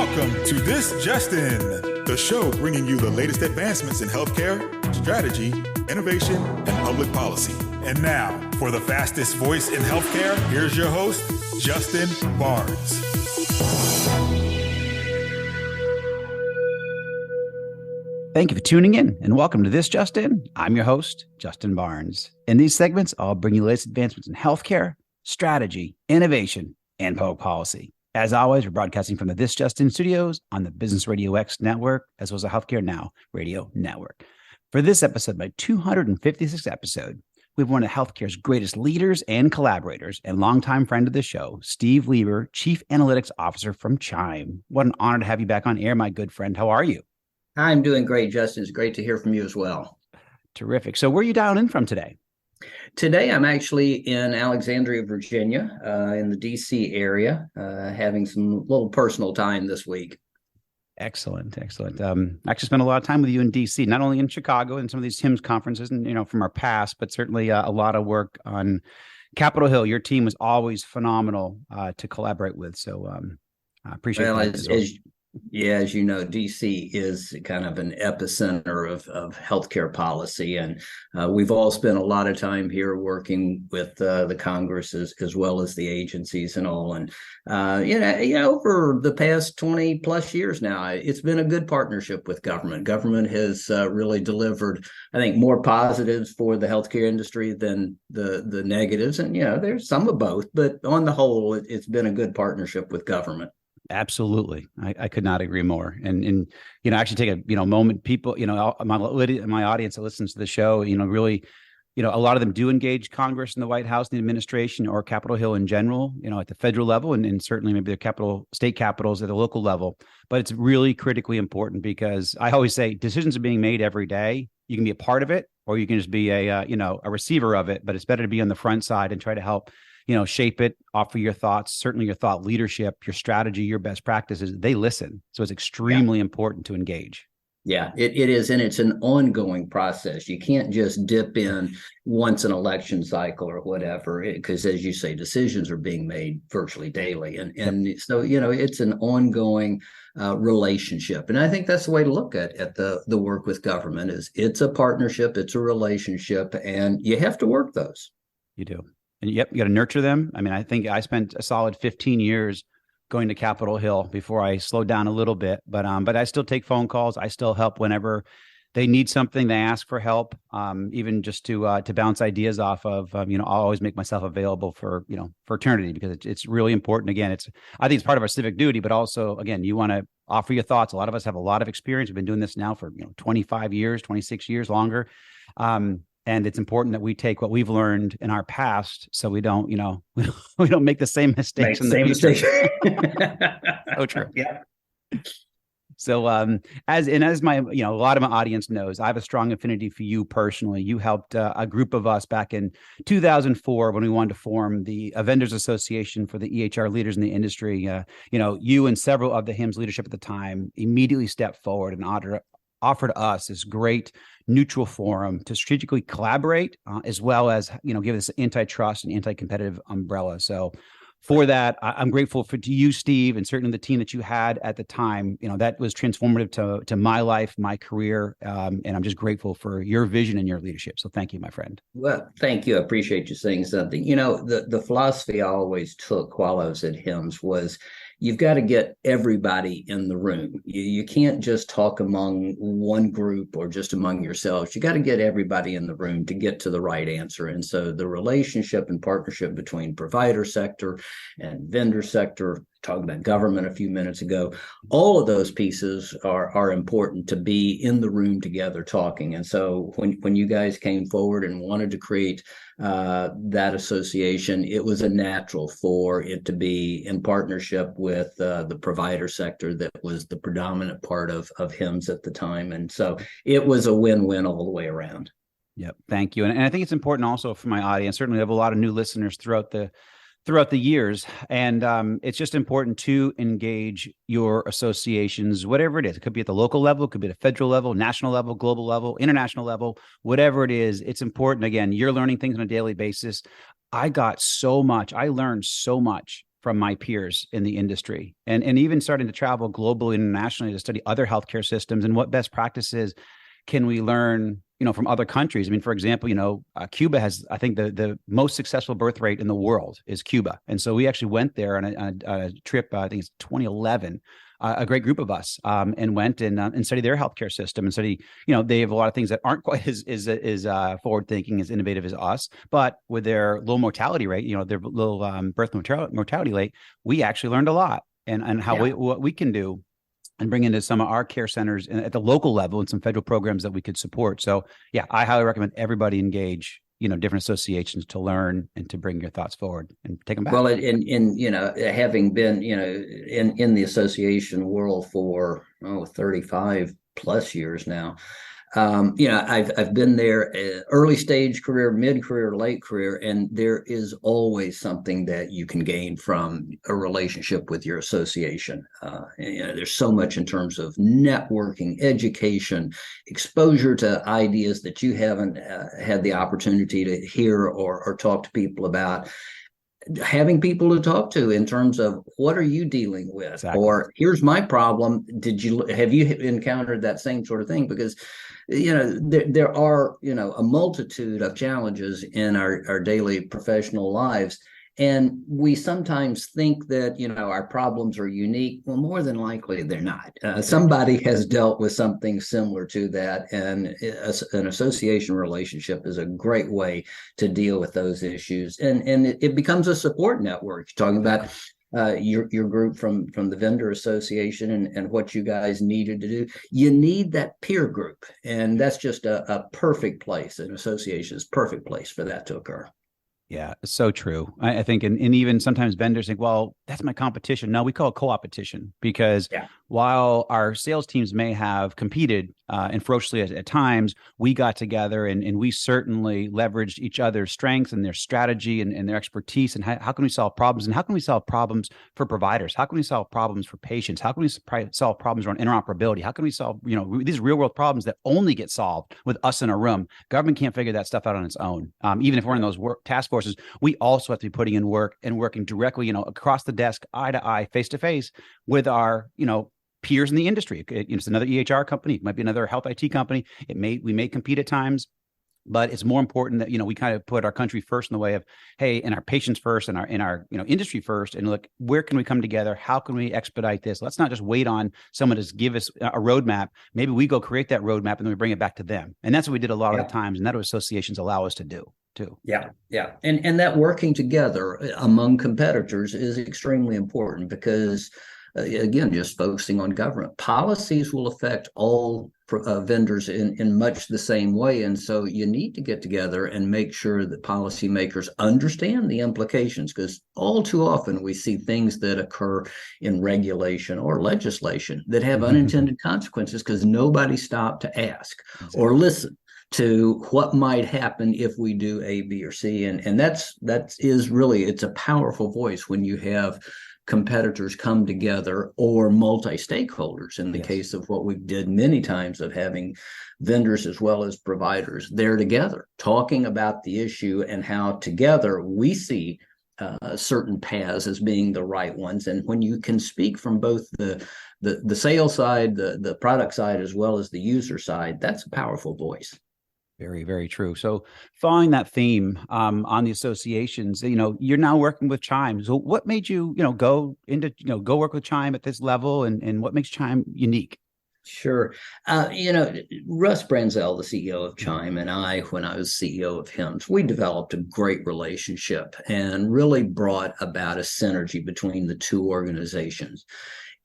Welcome to This Justin, the show bringing you the latest advancements in healthcare, strategy, innovation, and public policy. And now, for the fastest voice in healthcare, here's your host, Justin Barnes. Thank you for tuning in and welcome to This Justin. I'm your host, Justin Barnes. In these segments, I'll bring you the latest advancements in healthcare, strategy, innovation, and public policy. As always, we're broadcasting from the This Justin studios on the Business Radio X network, as well as the Healthcare Now radio network. For this episode, my 256th episode, we have one of healthcare's greatest leaders and collaborators and longtime friend of the show, Steve Lieber, Chief Analytics Officer from CHIME. What an honor to have you back on air, my good friend. How are you? I'm doing great, Justin. It's great to hear from you as well. Terrific. So where are you dialing in from today? Today, I'm actually in Alexandria, Virginia, in the D.C. area, having some little personal time this week. Excellent. I actually spent a lot of time with you in D.C., not only in Chicago and some of these HIMSS conferences and, from our past, but certainly a lot of work on Capitol Hill. Your team was always phenomenal to collaborate with. So I appreciate that as well. As you know, DC is kind of an epicenter of healthcare policy, and we've all spent a lot of time here working with the Congress as well as the agencies and all. And over the past 20 plus years now, it's been a good partnership with government. Government has really delivered, I think, more positives for the healthcare industry than the negatives. And there's some of both, but on the whole, it's been a good partnership with government. Absolutely. I could not agree more. And actually take a, moment, people, my audience that listens to the show, really, a lot of them do engage Congress and the White House, the administration, or Capitol Hill in general, at the federal level, and certainly maybe the state capitals at the local level. But it's really critically important because I always say decisions are being made every day. You can be a part of it, or you can just be a receiver of it, but it's better to be on the front side and try to help shape it, offer your thoughts, certainly your thought leadership, your strategy, your best practices. They listen. So it's extremely important to engage. Yeah, it is. And it's an ongoing process. You can't just dip in once an election cycle or whatever, because as you say, decisions are being made virtually daily. And so, it's an ongoing relationship. And I think that's the way to look at the work with government is it's a partnership, it's a relationship, and you have to work those. You do. And you got to nurture them. I mean, I think I spent a solid 15 years going to Capitol Hill before I slowed down a little bit. But I still take phone calls. I still help whenever they need something. They ask for help, even just to bounce ideas off of. I'll always make myself available for eternity because it's really important. Again, I think it's part of our civic duty, but also, again, you want to offer your thoughts. A lot of us have a lot of experience. We've been doing this now for 25 years, 26 years longer. And it's important that we take what we've learned in our past, so we don't, we don't make the same mistakes in the future. So true. Yeah. So, as my, a lot of my audience knows, I have a strong affinity for you personally. You helped a group of us back in 2004 when we wanted to form the Vendors Association for the EHR leaders in the industry. You and several of the HIMSS leadership at the time immediately stepped forward and offered us this great neutral forum to strategically collaborate, as well as, give us antitrust and anti-competitive umbrella. So for that, I'm grateful to you, Steve, and certainly the team that you had at the time. That was transformative to my life, my career. And I'm just grateful for your vision and your leadership. So thank you, my friend. Well, thank you. I appreciate you saying something. The philosophy I always took while I was at HIMSS was you've got to get everybody in the room. You can't just talk among one group or just among yourselves. You got to get everybody in the room to get to the right answer. And so the relationship and partnership between provider sector and vendor sector, talking about government a few minutes ago, all of those pieces are important to be in the room together talking. And so when you guys came forward and wanted to create that association, it was a natural for it to be in partnership with the provider sector that was the predominant part of HIMSS at the time. And so it was a win-win all the way around. Yep. Thank you. And I think it's important also for my audience. Certainly, I have a lot of new listeners throughout the years. And it's just important to engage your associations, whatever it is. It could be at the local level, it could be at the federal level, national level, global level, international level, whatever it is. It's important. Again, you're learning things on a daily basis. I learned so much from my peers in the industry, and even starting to travel globally and internationally to study other healthcare systems and what best practices can we learn, from other countries. I mean, for example, Cuba has, I think, the most successful birth rate in the world is Cuba. And so we actually went there on a trip, I think it's 2011, a great group of us, and went and studied their healthcare system and study, they have a lot of things that aren't quite as forward thinking, as innovative as us, but with their low mortality rate, their low birth mortality rate, we actually learned a lot and how what we can do and bring into some of our care centers at the local level and some federal programs that we could support. So yeah, I highly recommend everybody engage, different associations to learn and to bring your thoughts forward and take them back. Well, having been, in the association world for 35 plus years now, I've been there, early stage career, mid career, late career, and there is always something that you can gain from a relationship with your association. There's so much in terms of networking, education, exposure to ideas that you haven't had the opportunity to hear or talk to people about. Having people to talk to in terms of what are you dealing with, exactly. Or here's my problem. Have you encountered that same sort of thing? Because there are a multitude of challenges in our daily professional lives, and we sometimes think that our problems are unique. Well, more than likely they're not. Somebody has dealt with something similar to that, and an association relationship is a great way to deal with those issues, and it becomes a support network. You're talking about your group from the vendor association and what you guys needed to do. You need that peer group, and that's just a perfect place. An association is a perfect place for that to occur. Yeah, it's so true. I think, and even sometimes vendors think, well, that's my competition. No, we call it co-opetition, because while our sales teams may have competed and ferociously at times, we got together and we certainly leveraged each other's strengths and their strategy and their expertise. And how can we solve problems? And how can we solve problems for providers? How can we solve problems for patients? How can we solve problems around interoperability? How can we solve, these real world problems that only get solved with us in a room? Government can't figure that stuff out on its own. Even if we're in those task forces, we also have to be putting in work and working directly, across the desk, eye to eye, face to face with our, peers in the industry. It's another EHR company, it might be another health IT company. We may compete at times, but it's more important that we kind of put our country first in the way of, hey, and our patients first, and our industry first, and look, where can we come together? How can we expedite this? Let's not just wait on someone to give us a roadmap. Maybe we go create that roadmap and then we bring it back to them. And that's what we did a lot of the times, and that's what associations allow us to do too. Yeah. And that working together among competitors is extremely important, because again, just focusing on government policies will affect all vendors in much the same way. And so you need to get together and make sure that policymakers understand the implications, because all too often we see things that occur in regulation or legislation that have unintended consequences because nobody stopped to ask or listen to what might happen if we do A, B, or C. And that is really, it's a powerful voice when you have competitors come together, or multi-stakeholders in the case of what we did many times of having vendors as well as providers there together, talking about the issue and how together we see certain paths as being the right ones. And when you can speak from both the sales side, the product side, as well as the user side, that's a powerful voice. Very, very true. So following that theme on the associations, you're now working with CHIME. So what made you, go work with CHIME at this level, and what makes CHIME unique? Sure. Russ Branzell, the CEO of CHIME, and I, when I was CEO of HIMSS, we developed a great relationship and really brought about a synergy between the two organizations.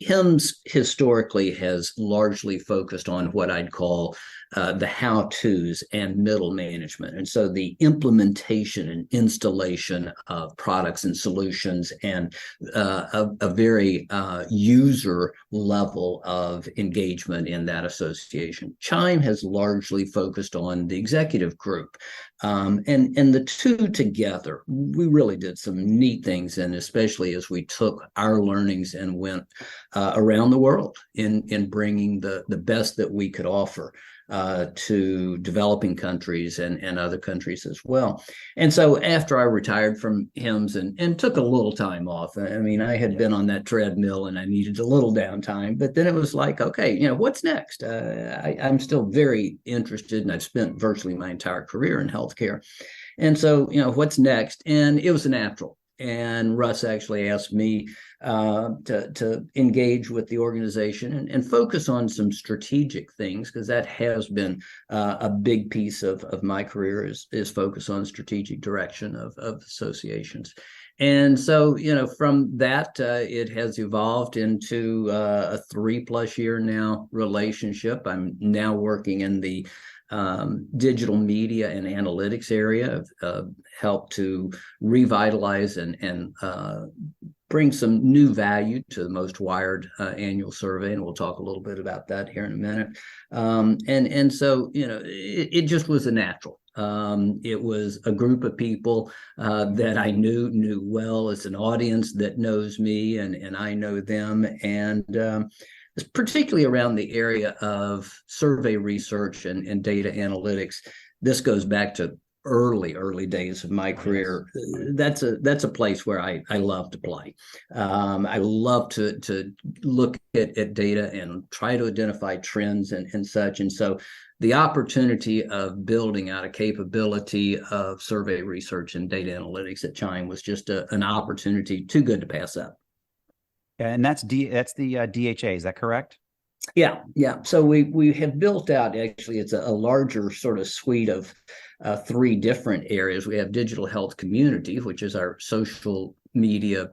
HIMSS historically has largely focused on what I'd call the how-tos and middle management. And so the implementation and installation of products and solutions, and a very user level of engagement in that association. CHIME has largely focused on the executive group. And the two together, we really did some neat things, and especially as we took our learnings and went around the world in bringing the best that we could offer. to developing countries and other countries as well. And so after I retired from HIMSS and took a little time off, I mean, I had been on that treadmill and I needed a little downtime, but then it was like, okay, what's next? I'm still very interested, and I've spent virtually my entire career in healthcare. And so, what's next? And it was a natural. And Russ actually asked me to engage with the organization and focus on some strategic things, because that has been a big piece of my career is focus on strategic direction of associations. And so, from that, it has evolved into a 3+ year now relationship. I'm now working in the digital media and analytics area, help to revitalize and bring some new value to the Most Wired annual survey, and we'll talk a little bit about that here in a minute. And so it just was a natural. It was a group of people that I knew well. It's an audience that knows me, and I know them, and particularly around the area of survey research and data analytics. This goes back to early days of my career. That's a place where I love to play. I love to look at data and try to identify trends and such. And so the opportunity of building out a capability of survey research and data analytics at CHIME was just an opportunity too good to pass up. And that's the DHA, is that correct? Yeah. So we have built out, actually, it's a larger sort of suite of 3 different areas. We have Digital Health Community, which is our social media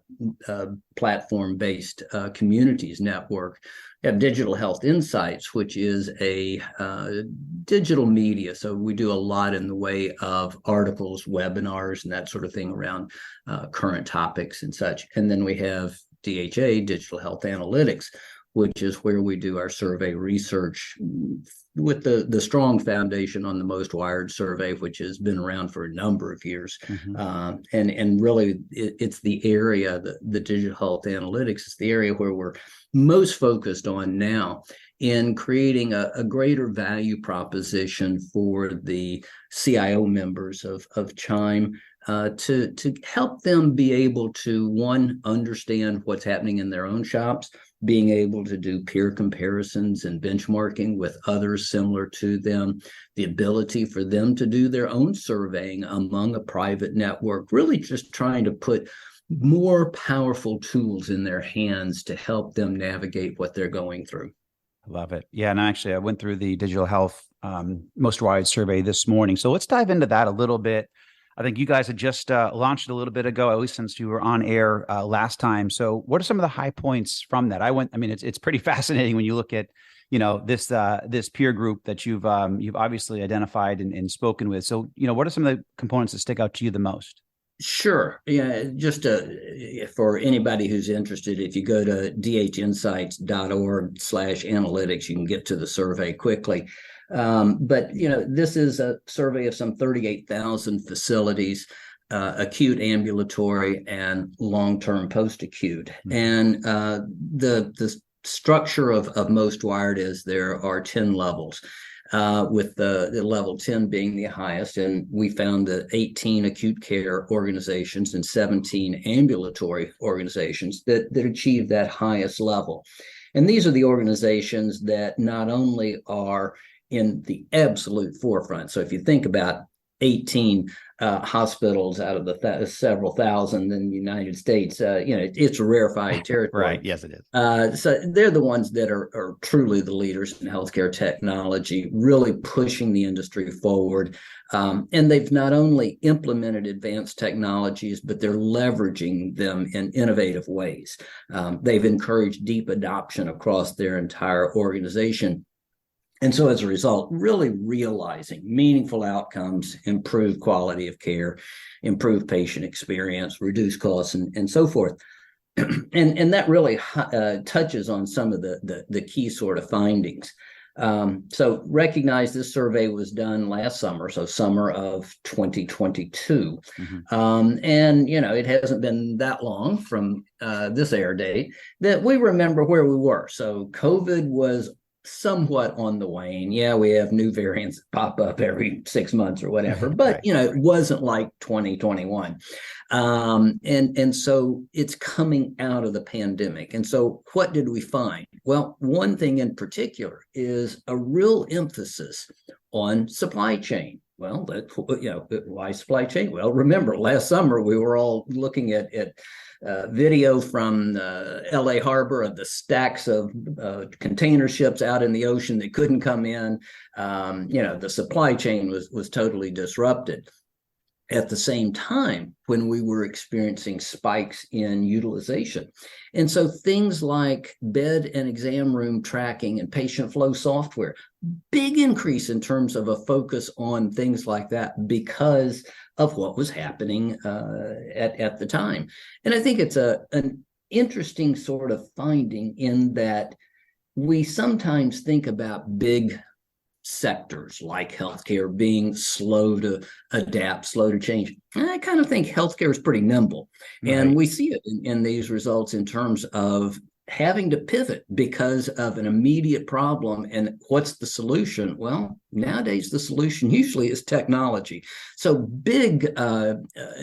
platform-based communities network. We have Digital Health Insights, which is a digital media. So we do a lot in the way of articles, webinars, and that sort of thing around current topics and such. And then we have DHA, Digital Health Analytics, which is where we do our survey research with the strong foundation on the Most Wired survey, which has been around for a number of years. Mm-hmm. And really, it's the area, the digital health analytics is the area where we're most focused on now in creating a greater value proposition for the CIO members of CHIME, to help them be able to, one, understand what's happening in their own shops, being able to do peer comparisons and benchmarking with others similar to them, the ability for them to do their own surveying among a private network, really just trying to put more powerful tools in their hands to help them navigate what they're going through. I love it. Yeah. And actually, I went through the Digital Health Most Wired survey this morning. So let's dive into that a little bit. I think you guys had just launched it a little bit ago, at least since you were on air last time. So what are some of the high points from that? It's pretty fascinating when you look at, this peer group that you've obviously identified and spoken with. So, what are some of the components that stick out to you the most? Sure. Yeah. Just for anybody who's interested, if you go to dhinsights.org/analytics, you can get to the survey quickly. But this is a survey of some 38,000 facilities, acute, ambulatory, and long-term post-acute. Mm-hmm. And the structure of Most Wired is there are 10 levels. With the level 10 being the highest. And we found that 18 acute care organizations and 17 ambulatory organizations that achieve that highest level. And these are the organizations that not only are in the absolute forefront. So if you think about 18 hospitals out of the several thousand in the United States, it's rarefied territory. Right. Yes, it is. So they're the ones that are truly the leaders in healthcare technology, really pushing the industry forward. And they've not only implemented advanced technologies, but they're leveraging them in innovative ways. They've encouraged deep adoption across their entire organization. And so as a result, really realizing meaningful outcomes, improved quality of care, improved patient experience, reduced costs, and so forth. And that really touches on some of the key sort of findings. So recognize this survey was done last summer, so summer of 2022. Mm-hmm. And, it hasn't been that long from this air date that we remember where we were. So COVID was somewhat on the wane. Yeah, we have new variants that pop up every 6 months or whatever, but Right. it wasn't like 2021. And so it's coming out of the pandemic. And so what did we find? Well, one thing in particular is a real emphasis on supply chain. Well, why supply chain? Well, remember last summer we were all looking at video from LA Harbor of the stacks of container ships out in the ocean that couldn't come in. The supply chain was totally disrupted. At the same time, when we were experiencing spikes in utilization. And so things like bed and exam room tracking and patient flow software, big increase in terms of a focus on things like that because of what was happening at the time. And I think it's an interesting sort of finding in that we sometimes think about big sectors like healthcare being slow to adapt, slow to change. I kind of think healthcare is pretty nimble. Right. And we see it in these results in terms of having to pivot because of an immediate problem. And what's the solution? Well, nowadays, the solution usually is technology. So big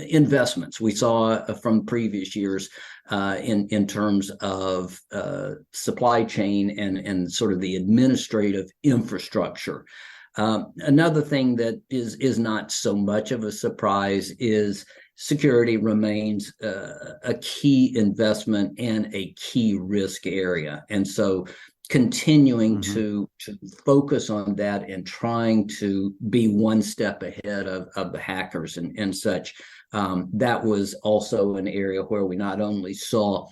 investments we saw from previous years in terms of supply chain and sort of the administrative infrastructure. Another thing that is not so much of a surprise is security remains a key investment and a key risk area. And so continuing to focus on that and trying to be one step ahead of the hackers and such, that was also an area where we not only saw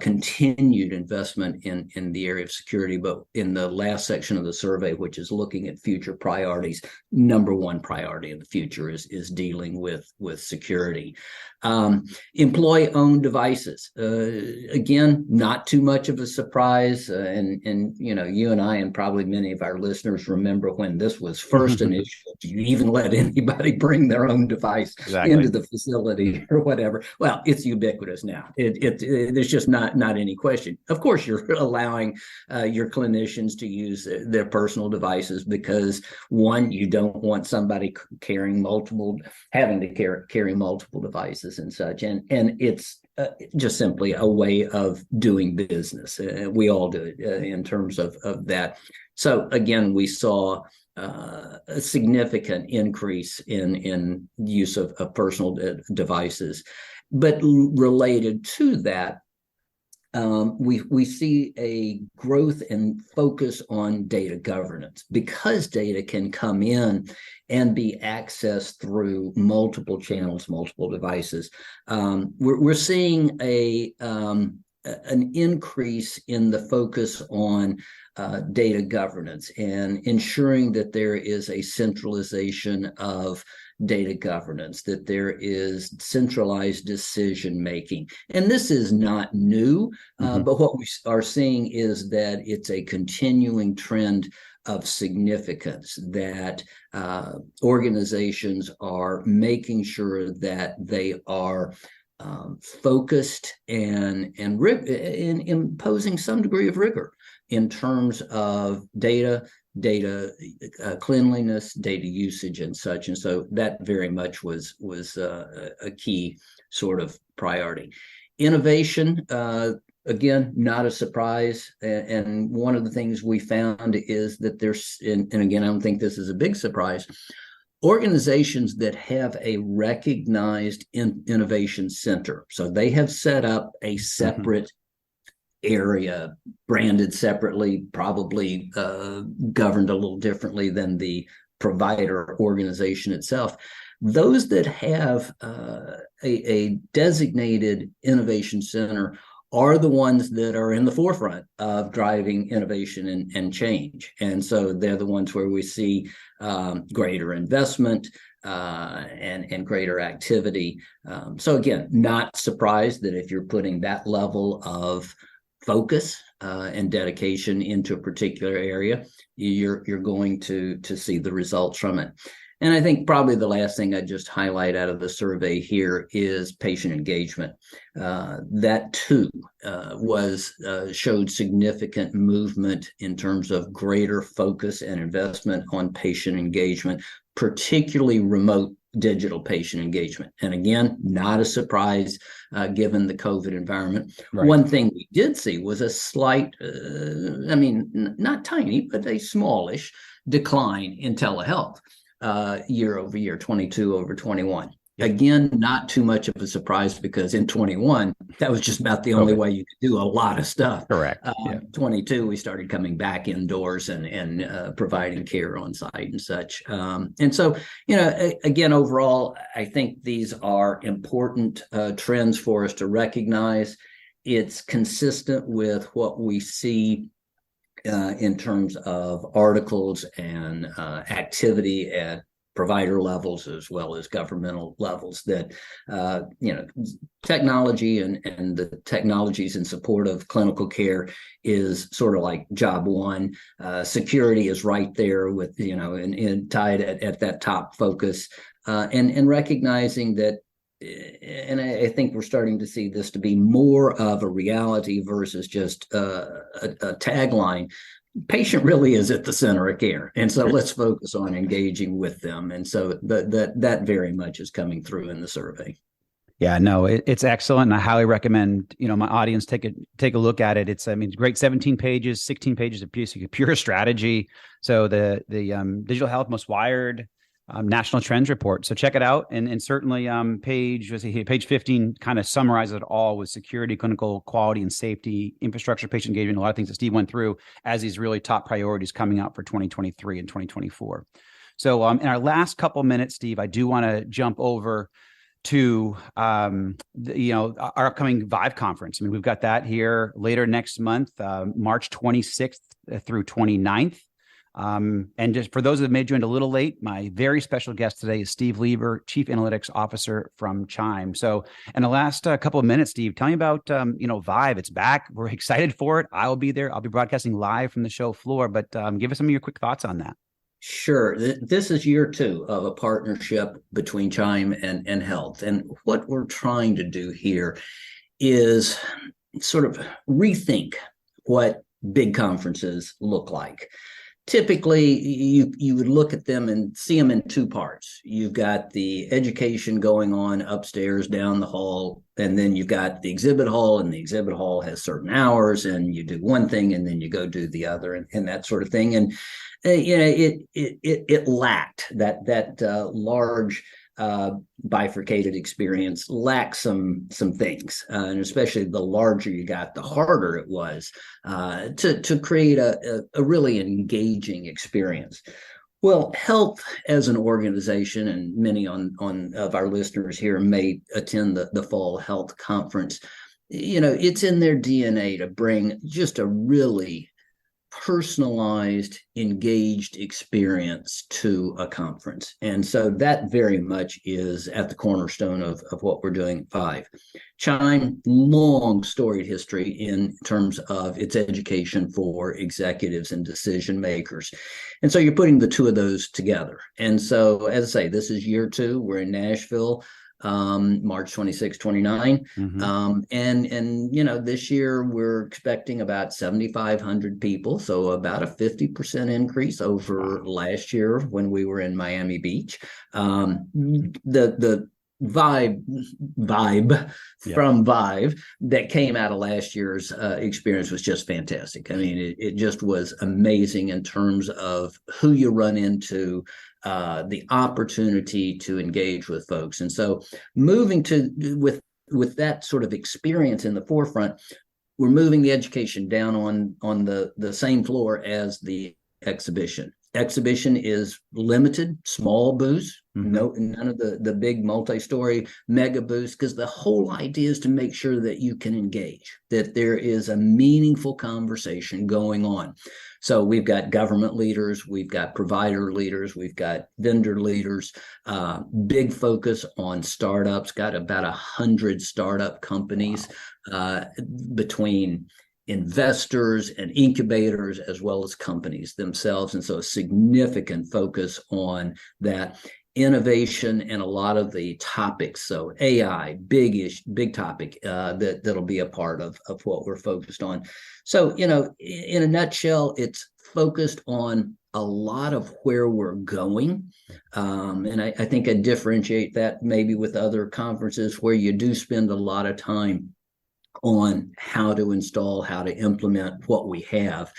continued investment in the area of security, but in the last section of the survey, which is looking at future priorities, number one priority in the future is dealing with security. Employee-owned devices, again, not too much of a surprise. And you and I and probably many of our listeners remember when this was first an issue. Do you even let anybody bring their own device into the facility or whatever? Well, it's ubiquitous now. There's just not any question. Of course, you're allowing your clinicians to use their personal devices because, one, you don't want somebody having to carry multiple devices and such, and it's just simply a way of doing business. We all do it in terms of that. So again, we saw a significant increase in use of personal devices, but related to that, we see a growth and focus on data governance because data can come in and be accessed through multiple channels, multiple devices. We're seeing an increase in the focus on data governance and ensuring that there is a centralization of data governance, that there is centralized decision making. And this is not new, but what we are seeing is that it's a continuing trend of significance, that organizations are making sure that they are focused and imposing some degree of rigor in terms of data cleanliness, data usage, and such. And so that very much was a key sort of priority. Innovation, again, not a surprise. And one of the things we found is that there's, and again, I don't think this is a big surprise, organizations that have a recognized innovation center. So they have set up a separate area, branded separately, probably governed a little differently than the provider organization itself. Those that have a designated innovation center are the ones that are in the forefront of driving innovation and change. And so they're the ones where we see greater investment and greater activity. So again, not surprised that if you're putting that level of focus and dedication into a particular area, you're going to see the results from it. And I think probably the last thing I just highlight out of the survey here is patient engagement. That too showed significant movement in terms of greater focus and investment on patient engagement, particularly remote digital patient engagement. And again, not a surprise given the COVID environment. Right. One thing we did see was a slight, not tiny, but a smallish decline in telehealth year over year, 22 over 21. Yep. Again, not too much of a surprise because in 21, that was just about the only way you could do a lot of stuff. Correct. 22, we started coming back indoors and providing care on site and such. And so, again, overall, I think these are important trends for us to recognize. It's consistent with what we see in terms of articles and activity at provider levels as well as governmental levels, that technology and the technologies in support of clinical care is sort of like job one. Security is right there with and tied at that top focus, and recognizing that. And I think we're starting to see this to be more of a reality versus just a tagline. Patient really is at the center of care. And so let's focus on engaging with them. And so that very much is coming through in the survey. Yeah, no, it's excellent. And I highly recommend, my audience take a look at it. It's great 17 pages, 16 pages of pure strategy. So the Digital Health Most Wired National Trends Report. So check it out. And certainly page 15 kind of summarizes it all with security, clinical quality and safety, infrastructure, patient engagement, a lot of things that Steve went through as these really top priorities coming out for 2023 and 2024. So in our last couple minutes, Steve, I do want to jump over to our upcoming ViVE conference. We've got that here later next month, March 26th through 29th. And just for those that may join a little late, my very special guest today is Steve Lieber, Chief Analytics Officer from CHIME. So in the last couple of minutes, Steve, tell me about, ViVE. It's back. We're excited for it. I'll be there. I'll be broadcasting live from the show floor, but give us some of your quick thoughts on that. Sure. This is year 2 of a partnership between CHIME and Health. And what we're trying to do here is sort of rethink what big conferences look like. Typically, you would look at them and see them in 2 parts. You've got the education going on upstairs down the hall, and then you've got the exhibit hall, and the exhibit hall has certain hours, and you do one thing, and then you go do the other, and that sort of thing. And it lacked that large bifurcated experience, lacks some things, and especially the larger you got, the harder it was to create a really engaging experience. Well, Health as an organization, and many of our listeners here may attend the Fall Health Conference. It's in their DNA to bring just a really personalized, engaged experience to a conference. And so that very much is at the cornerstone of what we're doing at ViVE. CHIME, long storied history in terms of its education for executives and decision makers. And so you're putting the 2 of those together. And so, as I say, this is year 2. We're in Nashville, March 26, 29. Mm-hmm. And this year we're expecting about 7,500 people. So about a 50% increase over last year when we were in Miami Beach. The vibe from ViVE that came out of last year's experience was just fantastic. It just was amazing in terms of who you run into, the opportunity to engage with folks. And so moving with that sort of experience in the forefront, we're moving the education down on the same floor as the exhibition. Exhibition is limited, small booths, none of the big multi-story mega booths, because the whole idea is to make sure that you can engage, that there is a meaningful conversation going on. So we've got government leaders, we've got provider leaders, we've got vendor leaders, big focus on startups, got about 100 startup companies between investors and incubators, as well as companies themselves. And so a significant focus on that innovation and a lot of the topics. So AI, big topic that'll be a part of what we're focused on. So, in a nutshell, it's focused on a lot of where we're going. And I think I differentiate that maybe with other conferences where you do spend a lot of time on how to install, how to implement what we have.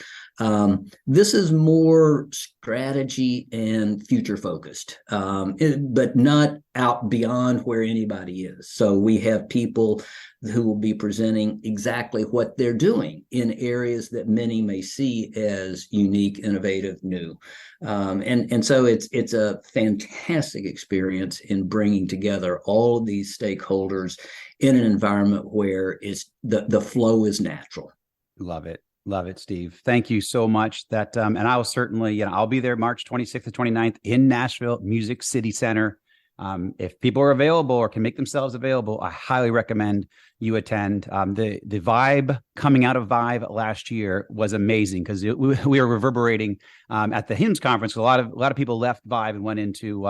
This is more strategy and future focused, but not out beyond where anybody is. So we have people who will be presenting exactly what they're doing in areas that many may see as unique, innovative, new. And so it's a fantastic experience in bringing together all of these stakeholders in an environment where the flow is natural. Love it. Love it, Steve. Thank you so much. That and I will certainly, I'll be there March 26th to 29th in Nashville, Music City Center. If people are available or can make themselves available, I highly recommend you attend. The ViBE coming out of ViVE last year was amazing because we were reverberating at the HIMSS conference. A lot of people left ViVE and went into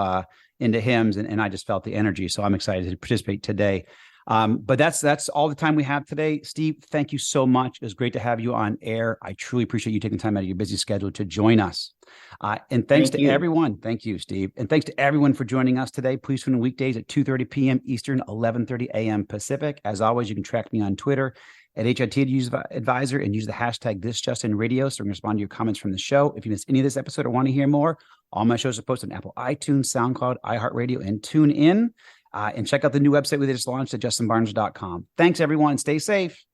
HIMSS, and I just felt the energy. So I'm excited to participate today. But that's all the time we have today. Steve, thank you so much. It was great to have you on air. I truly appreciate you taking time out of your busy schedule to join us. And thanks to everyone. Thank you, Steve. And thanks to everyone for joining us today. Please tune in weekdays at 2:30 p.m. Eastern, 11:30 a.m. Pacific. As always, you can track me on Twitter at HIT Advisor and use the hashtag ThisJustinRadio so we can respond to your comments from the show. If you missed any of this episode or want to hear more, all my shows are posted on Apple iTunes, SoundCloud, iHeartRadio, and TuneIn. And check out the new website we just launched at justinbarnes.com. Thanks, everyone. Stay safe.